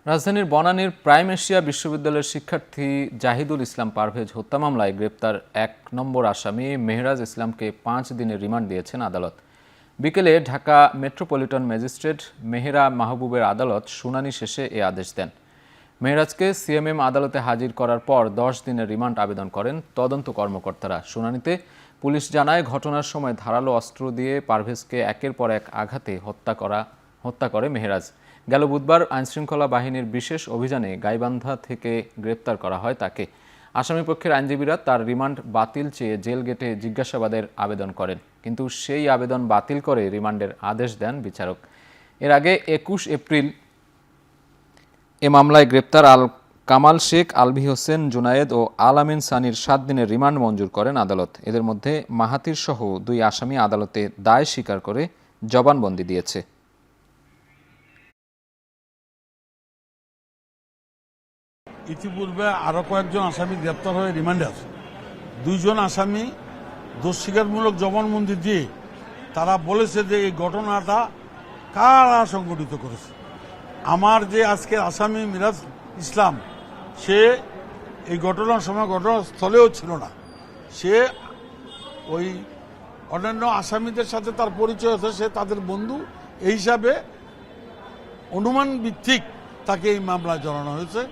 রাজধানীর বনানীর prime Asia বিশ্ববিদ্যালয়ের শিক্ষার্থী জাহিদুল ইসলাম পারভেজ হত্যা মামলায় গ্রেপ্তার ১ নম্বর আসামি মেহরাজ ইসলামকে ৫ দিনের রিমান্ড দিয়েছেন আদালত। বিকেলে ঢাকা মেট্রোপলিটন ম্যাজিস্ট্রেট মেহেরা মাহবুবের আদালত শুনানি শেষে এ আদেশ দেন। মেহরাজকে সিএমএম আদালতে হাজির করার পর ১০ দিনের রিমান্ড আবেদন করেন তদন্ত কর্মকর্তারা। শুনানিতে পুলিশ জানায়, ঘটনার সময় ধারালো অস্ত্র দিয়ে পারভেজকে একের পর এক আঘাতে হত্যা করে মেহরাজ। গেল বুধবার আইনশৃঙ্খলা বাহিনীর বিশেষ অভিযানে গাইবান্ধা থেকে গ্রেপ্তার করা হয় তাকে। আসামিপক্ষের আইনজীবীরা তার রিমান্ড বাতিল চেয়ে জেল গেটে জিজ্ঞাসাবাদের আবেদন করেন, কিন্তু সেই আবেদন বাতিল করে রিমান্ডের আদেশ দেন বিচারক। এর আগে ২১ এপ্রিল এ মামলায় গ্রেপ্তার কামাল শেখ, আলভী হোসেন, জুনায়েদ ও আল আমিন সানির ৭ দিনের রিমান্ড মঞ্জুর করেন আদালত। এদের মধ্যে মাহাতির সহ ২ আসামি আদালতে দায় স্বীকার করে জবানবন্দি দিয়েছে। ইতিপূর্বে আরো কয়েকজন আসামি গ্রেপ্তার হয়ে রিমান্ডে আছে। ২ জন আসামি দোষ স্বীকারমূলক জবানবন্দি দিয়ে তারা বলেছে যে এই ঘটনাটা কারা সংগঠিত করেছে। আমার যে আজকের আসামি মিরাজ ইসলাম, সে এই ঘটনার সময় ঘটনাস্থলেও ছিল না। সে ওই অন্যান্য আসামিদের সাথে তার পরিচয় আছে, সে তাদের বন্ধু। এই হিসাবে অনুমান ভিত্তিক তাকে এই মামলায় জড়ানো হয়েছে।